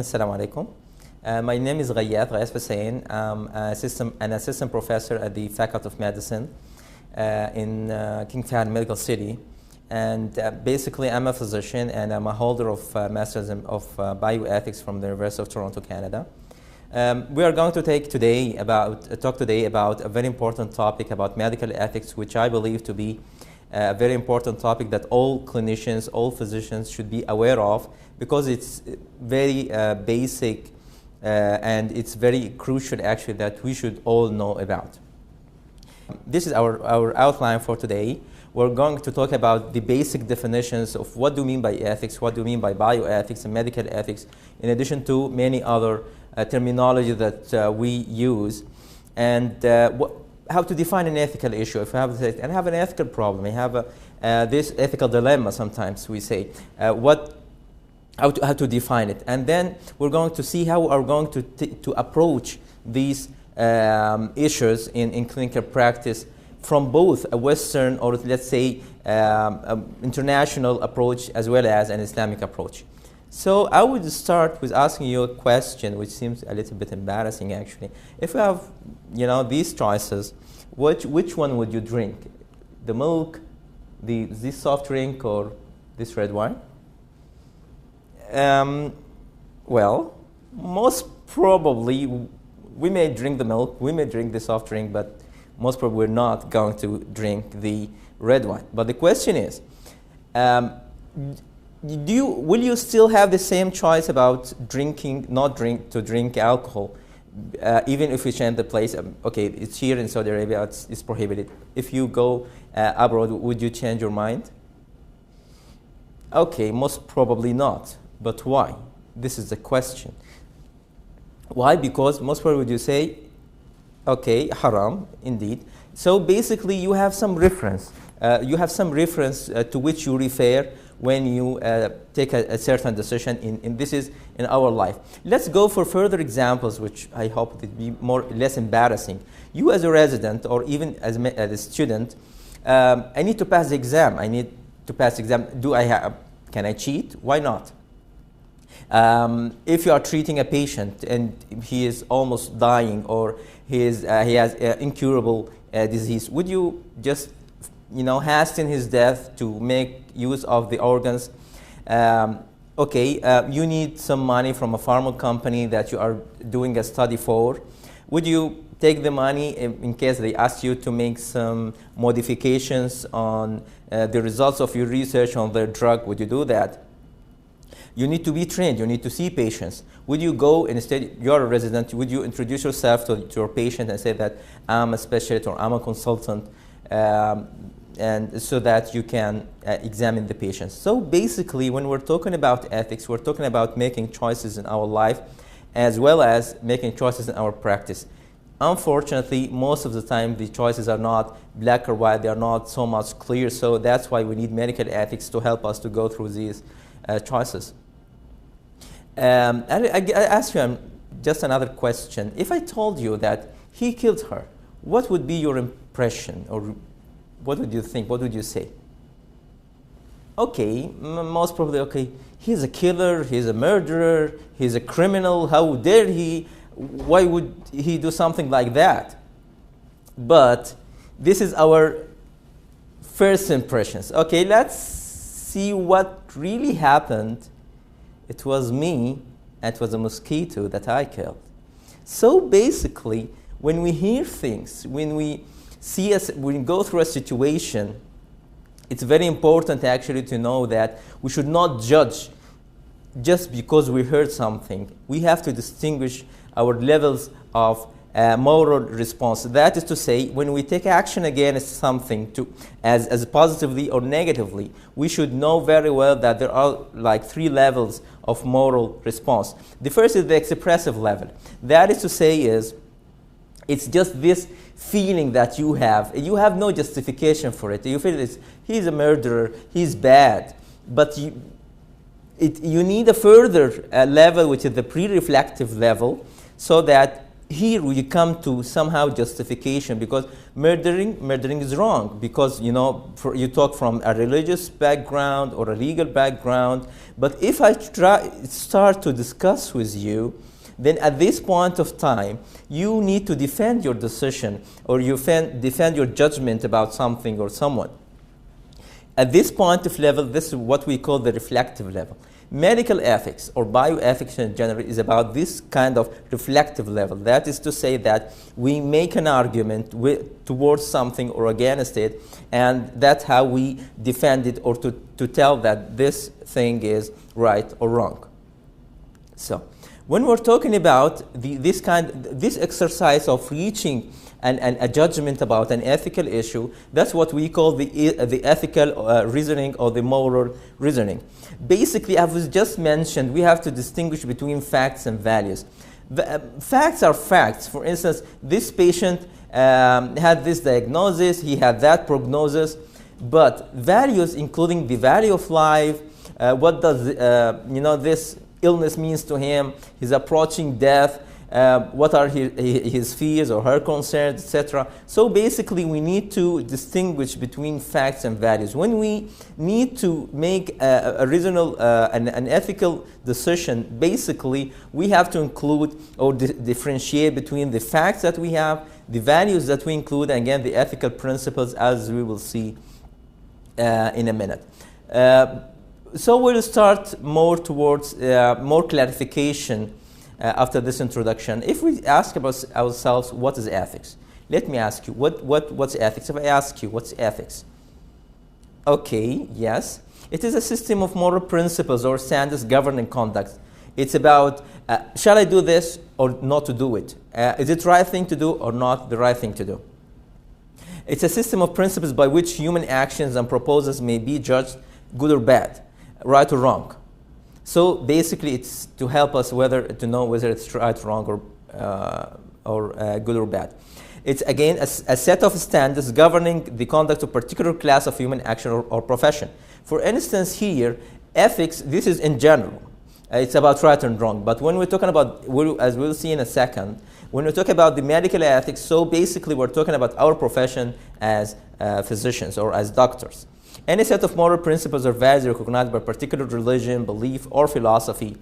Assalamu alaikum. My name is Ghayat Hussain. I'm an assistant professor at the Faculty of Medicine in King Fahd Medical City. And basically, I'm a physician and I'm a holder of Masters of Bioethics from the University of Toronto, Canada. We are going to talk today about a very important topic about medical ethics, which I believe to be a very important topic that all clinicians, all physicians should be aware of, because it's very basic and it's very crucial actually that we should all know about. This is our outline for today. We're going to talk about the basic definitions of what do we mean by ethics, what do we mean by bioethics and medical ethics, in addition to many other terminology that we use, and how to define an ethical issue. If we have an ethical problem, we have this ethical dilemma, sometimes we say, how to define it. And then we're going to see how we're going to approach these issues in clinical practice from both a Western or, let's say, international approach as well as an Islamic approach. So I would start with asking you a question which seems a little bit embarrassing actually. If you have, these choices, which one would you drink? The milk, this soft drink, or this red wine? Well, most probably we may drink the milk, we may drink the soft drink, but most probably we're not going to drink the red wine. But the question is, will you still have the same choice about not drink alcohol, even if you change the place? Okay, it's here in Saudi Arabia, it's prohibited. If you go abroad, would you change your mind? Okay, most probably not. But why? This is the question. Why? Because most probably would you say, okay, haram, indeed. So basically you have some reference. To which you refer when you take a certain decision this is in our life. Let's go for further examples, which I hope will be less embarrassing. You as a resident or even as a student, I need to pass the exam. Can I cheat? Why not? If you are treating a patient and he is almost dying or he has incurable disease, would you just hasten his death to make use of the organs? You need some money from a pharma company that you are doing a study for. Would you take the money in case they ask you to make some modifications on the results of your research on their drug? Would you do that? You need to be trained. You need to see patients. Would you go, instead, you're a resident, would you introduce yourself to your patient and say that I'm a specialist or I'm a consultant, and so that you can examine the patients? So basically, when we're talking about ethics, we're talking about making choices in our life as well as making choices in our practice. Unfortunately, most of the time, the choices are not black or white. They are not so much clear. So that's why we need medical ethics to help us to go through these choices. I ask you just another question. If I told you that he killed her, what would be your impression, or what would you think? What would you say? Okay, most probably, okay, he's a killer, he's a murderer, he's a criminal, how dare he? Why would he do something like that? But this is our first impressions. Okay, let's see what really happened. It was me, and it was a mosquito that I killed. So basically, when we hear things, when we go through a situation, it's very important actually to know that we should not judge just because we heard something. We have to distinguish our levels of moral response. That is to say, when we take action against something as positively or negatively, we should know very well that there are like 3 levels of moral response. The first is the expressive level. That is to say is It's just this feeling that you have. You have no justification for it. You feel he's a murderer, he's bad. But you need a further level, which is the pre-reflective level, so that here we come to somehow justification, because murdering is wrong, because you talk from a religious background or a legal background. But if I start to discuss with you, then at this point of time, you need to defend your decision, or you defend your judgment about something or someone. At this point of level, this is what we call the reflective level. Medical ethics or bioethics in general is about this kind of reflective level. That is to say that we make an argument towards something or against it, and that's how we defend it, or to tell that this thing is right or wrong. So when we're talking about this exercise of reaching a judgment about an ethical issue, that's what we call the ethical reasoning or the moral reasoning. Basically, as was just mentioned, we have to distinguish between facts and values. Facts are facts. For instance, this patient had this diagnosis, he had that prognosis, but values, including the value of life, what does this illness means to him, his approaching death, what are his fears or her concerns, etc. So basically, we need to distinguish between facts and values. When we need to make a reasonable, an ethical decision, basically, we have to include or differentiate between the facts that we have, the values that we include, and again, the ethical principles, as we will see in a minute. So we'll start more towards more clarification after this introduction. If we ask about ourselves, what is ethics? Let me ask you, what's ethics? If I ask you, what's ethics? Okay, yes. It is a system of moral principles or standards governing conduct. It's about, shall I do this or not to do it? Is it the right thing to do or not the right thing to do? It's a system of principles by which human actions and proposals may be judged good or bad, right or wrong. So basically, it's to help us to know whether it's right, wrong, or good or bad. It's again a set of standards governing the conduct of a particular class of human action or profession. For instance, here, ethics, this is in general. It's about right and wrong. But when we're talking about, as we'll see in a second, when we talk about the medical ethics, so basically we're talking about our profession as physicians or as doctors. Any set of moral principles or values recognized by a particular religion, belief, or philosophy,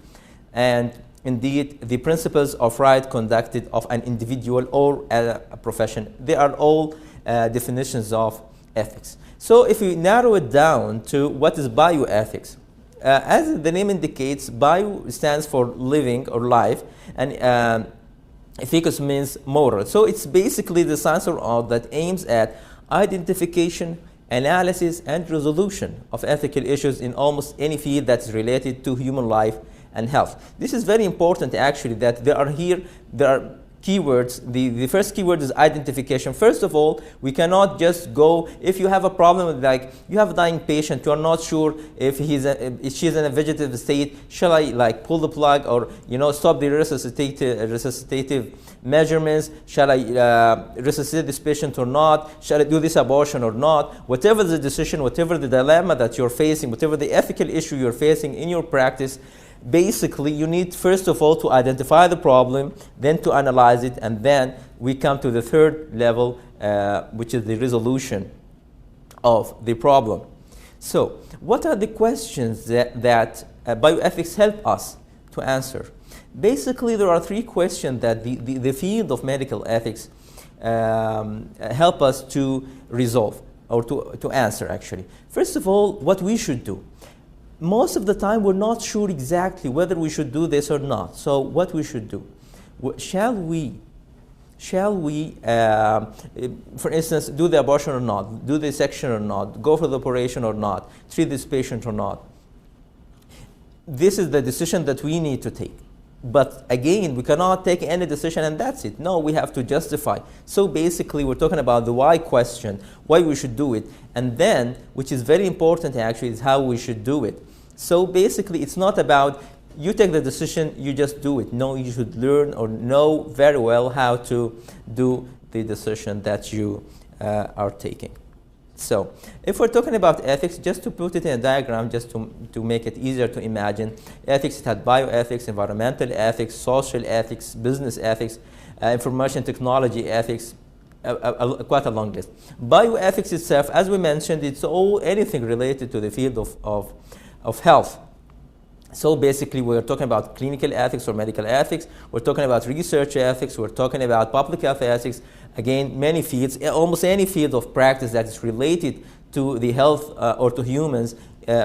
and indeed the principles of right conducted of an individual or a profession, they are all definitions of ethics. So if we narrow it down to what is bioethics, as the name indicates, bio stands for living or life, and ethicus means moral. So it's basically the science or art that aims at identification, analysis, and resolution of ethical issues in almost any field that is related to human life and health. This is very important, actually, that there are keywords. The first keyword is identification. First of all, we cannot just go, if you have a problem, like you have a dying patient, you are not sure if she's in a vegetative state, shall I pull the plug or stop the resuscitative measurements? Shall I resuscitate this patient or not? Shall I do this abortion or not? Whatever the decision, whatever the dilemma that you're facing, whatever the ethical issue you're facing in your practice, basically, you need, first of all, to identify the problem, then to analyze it, and then we come to the third level, which is the resolution of the problem. So, what are the questions that bioethics help us to answer? Basically, there are three questions that the field of medical ethics help us to resolve, or to answer, actually. First of all, what we should do. Most of the time, we're not sure exactly whether we should do this or not. So what we should do? Shall we, for instance, do the abortion or not? Do the section or not? Go for the operation or not? Treat this patient or not? This is the decision that we need to take. But again, we cannot take any decision and that's it. No, we have to justify. So basically, we're talking about the why question, why we should do it. And then, which is very important actually, is how we should do it. So basically, it's not about you take the decision, you just do it. No, you should learn or know very well how to do the decision that you are taking. So, if we're talking about ethics, just to put it in a diagram, just to make it easier to imagine, ethics, it had bioethics, environmental ethics, social ethics, business ethics, information technology ethics, quite a long list. Bioethics itself, as we mentioned, it's anything related to the field of health. So basically, we're talking about clinical ethics or medical ethics. We're talking about research ethics. We're talking about public health ethics. Again, many fields, almost any field of practice that is related to the health or to humans,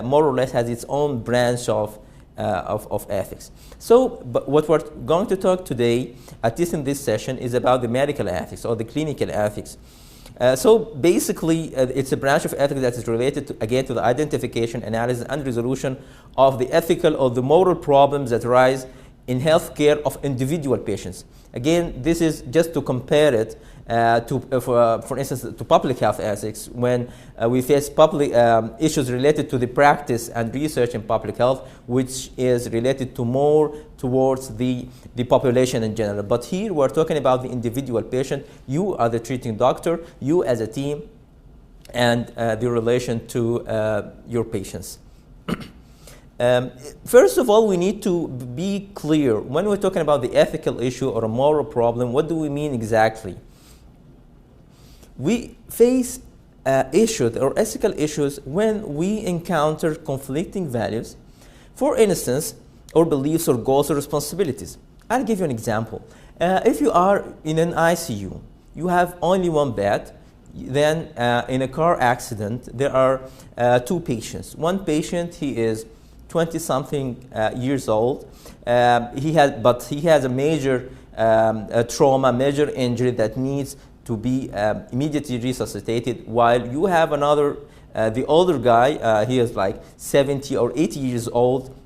more or less has its own branch of ethics. So, but what we're going to talk today, at least in this session, is about the medical ethics or the clinical ethics. So basically, it's a branch of ethics that is related, to, again, to the identification, analysis, and resolution of the ethical or the moral problems that arise in healthcare of individual patients. Again, this is just to compare it for instance, to public health ethics, when we face public issues related to the practice and research in public health, which is related to more towards the population in general. But here we're talking about the individual patient. You are the treating doctor, you as a team, and the relation to your patients. First of all, we need to be clear. When we're talking about the ethical issue or a moral problem, what do we mean exactly? We face issues or ethical issues when we encounter conflicting values, for instance, or beliefs or goals or responsibilities. I'll give you an example. If you are in an ICU, you have only one bed. Then in a car accident, there are two patients. One patient, he is 20-something years old. He has a major trauma, major injury that needs to be immediately resuscitated, while you have another, the older guy, he is like 70 or 80 years old,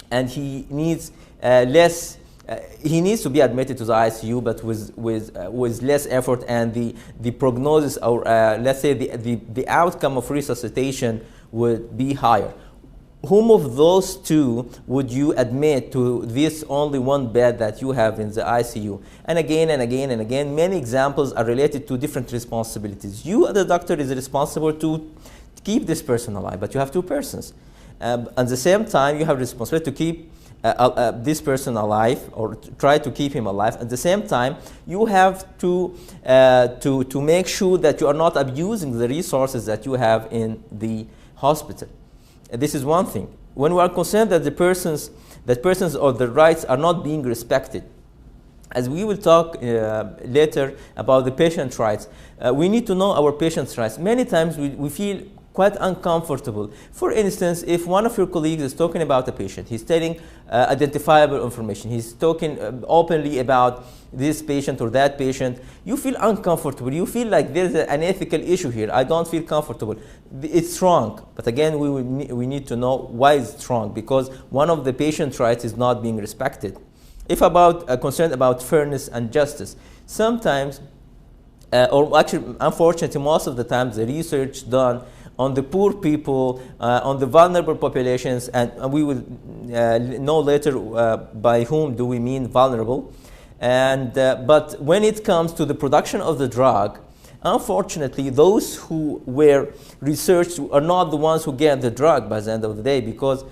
and he needs he needs to be admitted to the ICU, but with less effort, and the prognosis, or let's say the outcome of resuscitation would be higher. Whom of those two would you admit to this only one bed that you have in the ICU? And again and again and again, many examples are related to different responsibilities. You, the doctor, is responsible to keep this person alive, but you have two persons. At the same time, you have responsibility to keep this person alive, or try to keep him alive. At the same time, you have to make sure that you are not abusing the resources that you have in the hospital. This is one thing. When we are concerned that persons or the rights are not being respected, as we will talk later about the patient rights, we need to know our patient's rights. Many times we feel quite uncomfortable. For instance, if one of your colleagues is talking about a patient, he's telling identifiable information, he's talking openly about this patient or that patient, you feel uncomfortable. You feel like there's an ethical issue here. I don't feel comfortable. It's wrong. But again, we need to know why it's wrong, because one of the patient's rights is not being respected. If concerned about fairness and justice, sometimes, or actually, unfortunately, most of the times, the research done on the poor people, on the vulnerable populations, and we will know later by whom do we mean vulnerable. But when it comes to the production of the drug, unfortunately, those who were researched are not the ones who get the drug by the end of the day, because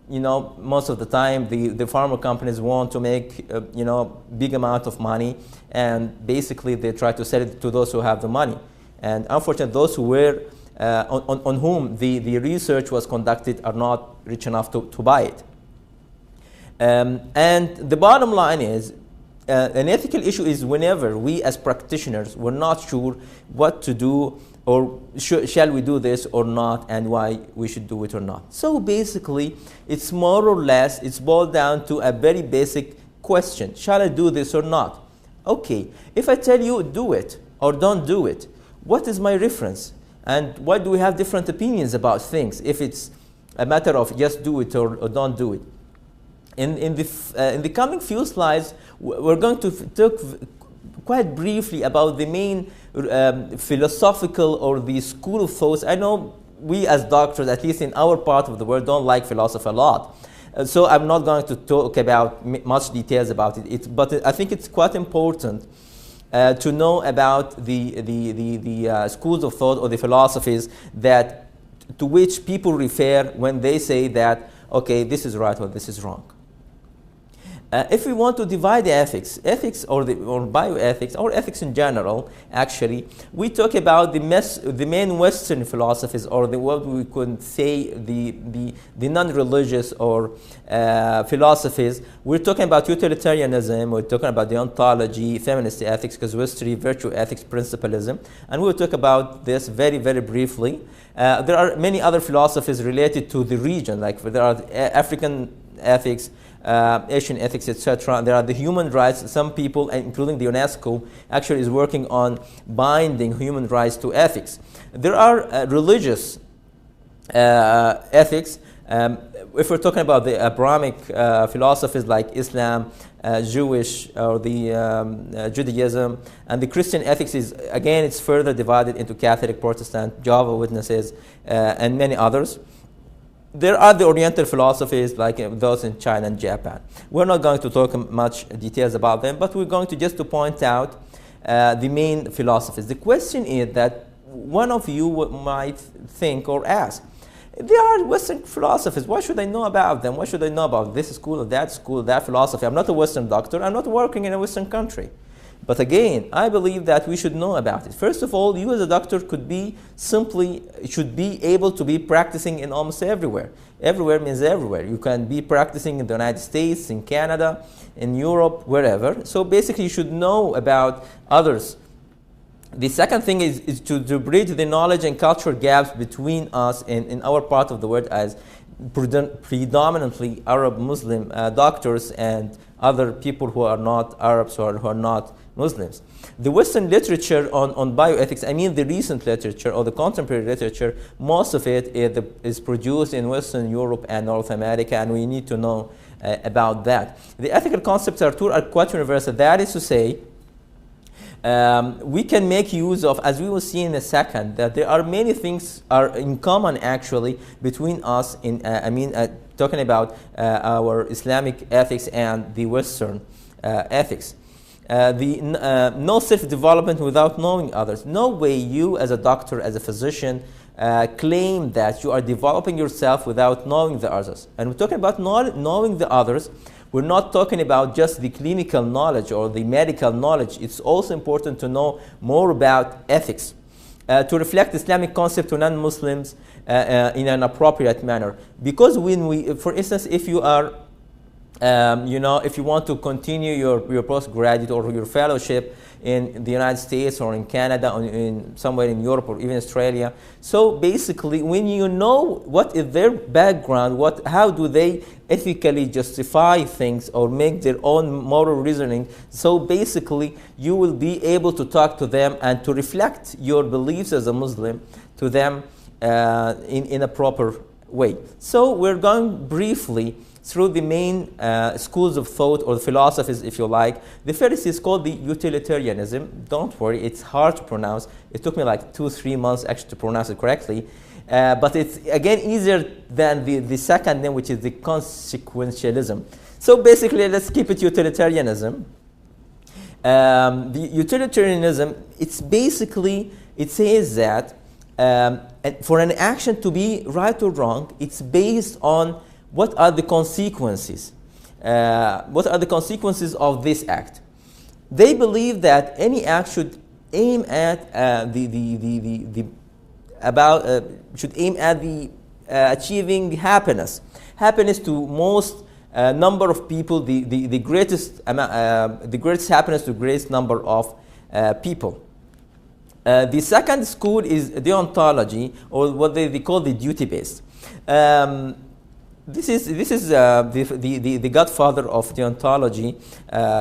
most of the time the pharma companies want to make big amount of money, and basically they try to sell it to those who have the money. And unfortunately, those who were on whom the research was conducted are not rich enough to buy it. And the bottom line is, an ethical issue is whenever we as practitioners were not sure what to do, or shall we do this or not, and why we should do it or not. So basically, it's more or less, it's boiled down to a very basic question. Shall I do this or not? Okay, if I tell you do it or don't do it, what is my reference? And why do we have different opinions about things if it's a matter of just do it or don't do it? In the coming few slides, we're going to talk quite briefly about the main philosophical or the school of thoughts. I know we as doctors, at least in our part of the world, don't like philosophy a lot. So I'm not going to talk about much details about it, but I think it's quite important to know about the schools of thought or the philosophies that to which people refer when they say that, okay, this is right or this is wrong. If we want to divide the ethics or bioethics or ethics in general, actually, we talk about the main Western philosophies, or what we could say the non-religious or philosophies. We're talking about utilitarianism, we're talking about the ontology, feminist ethics, casuistry, virtue ethics, principalism, and we'll talk about this very, very briefly. There are many other philosophies related to the region, like there are African ethics, Asian ethics, etc. There are the human rights. Some people, including the UNESCO, actually is working on binding human rights to ethics. There are religious ethics. If we're talking about the Abrahamic philosophies like Islam, Jewish, or the Judaism, and the Christian ethics is, again, it's further divided into Catholic, Protestant, Jehovah's Witnesses, and many others. There are the Oriental philosophies like those in China and Japan. We're not going to talk much details about them, but we're going to just to point out the main philosophies. The question is that one of you might think or ask, there are Western philosophies. Why should I know about them? Why should I know about this school, that philosophy? I'm not a Western doctor. I'm not working in a Western country. But again, I believe that we should know about it. First of all, you as a doctor should be able to be practicing in almost everywhere. Everywhere means everywhere. You can be practicing in the United States, in Canada, in Europe, wherever. So basically, you should know about others. The second thing is to bridge the knowledge and cultural gaps between us and in our part of the world as predominantly Arab Muslim doctors and other people who are not Arabs or who are not Muslims. The Western literature on bioethics, I mean the recent literature or the contemporary literature, most of it is produced in Western Europe and North America, and we need to know about that. The ethical concepts are quite universal. That is to say, we can make use of, as we will see in a second, that there are many things are in common actually between us talking about our Islamic ethics and the Western ethics. No self-development without knowing others. No way you as a doctor, as a physician, claim that you are developing yourself without knowing the others. And we're talking about knowing the others. We're not talking about just the clinical knowledge or the medical knowledge. It's also important to know more about ethics, to reflect Islamic concept to non-Muslims in an appropriate manner. Because when we, for instance, if you are if you want to continue your postgraduate or your fellowship in the United States or in Canada or in somewhere in Europe or even Australia, so basically when you know what is their background, how do they ethically justify things or make their own moral reasoning, so basically you will be able to talk to them and to reflect your beliefs as a Muslim to them in a proper way. So we're going briefly through the main schools of thought or philosophies, if you like. The first is called the Utilitarianism. Don't worry, it's hard to pronounce. It took me like 2-3 months actually to pronounce it correctly. But it's, again, easier than the second name, which is the consequentialism. So basically, let's keep it Utilitarianism. The Utilitarianism, it says that for an action to be right or wrong, it's based on what are the consequences? What are the consequences of this act? They believe that any act should aim at achieving the happiness to most number of people, the greatest happiness to the greatest number of people. The second school is the ontology, or what they call the duty-based. This is the godfather of the ontology.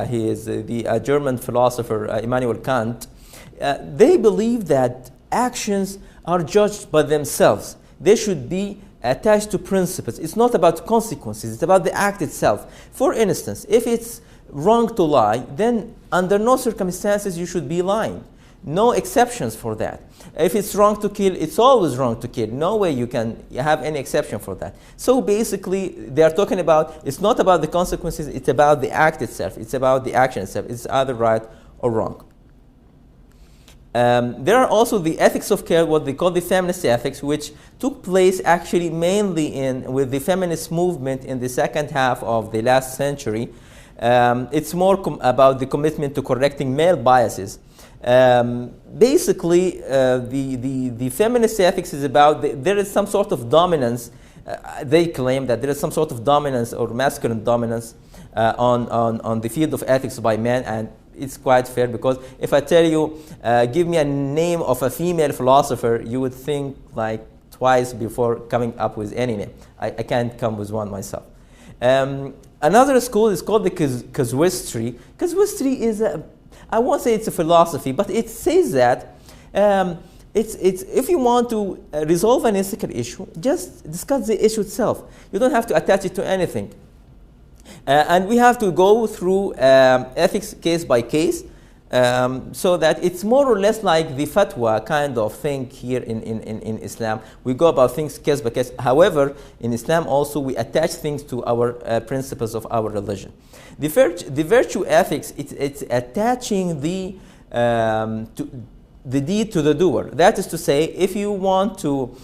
He is the German philosopher Immanuel Kant. They believe that actions are judged by themselves. They should be attached to principles. It's not about consequences. It's about the act itself. For instance, if it's wrong to lie, then under no circumstances you should be lying. no exceptions for that. If it's wrong to kill, it's always wrong to kill. No way you can have any exception for that. So basically, they are talking about, it's not about the consequences, it's about the act itself. It's about the action itself. It's either right or wrong. There are also the ethics of care, what they call the feminist ethics, which took place actually mainly with the feminist movement in the second half of the last century. It's more about the commitment to correcting male biases. Basically, the feminist ethics is about there is some sort of dominance. They claim that there is some sort of dominance or masculine dominance on the field of ethics by men, and it's quite fair, because if I tell you, give me a name of a female philosopher, you would think like twice before coming up with any name. I can't come with one myself. Another school is called the casuistry. Casuistry is I won't say it's a philosophy, but it says that it's if you want to resolve an ethical issue, just discuss the issue itself. You don't have to attach it to anything. And we have to go through ethics case by case, so that it's more or less like the fatwa kind of thing here in Islam. We go about things case by case. However, in Islam also we attach things to our principles of our religion. The virtue ethics, it's attaching the deed to the doer. That is to say, if you want to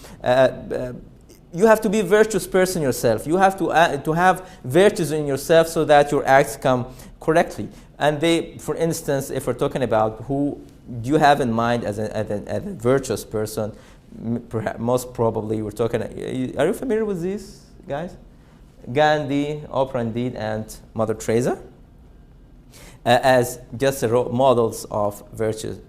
you have to be a virtuous person yourself. You have to have virtues in yourself so that your acts come correctly. And they, for instance, if we're talking about who do you have in mind as a virtuous person, perhaps, most probably we're talking, are you familiar with these guys? Gandhi, Oprah indeed, and Mother Teresa, as just models of virtues.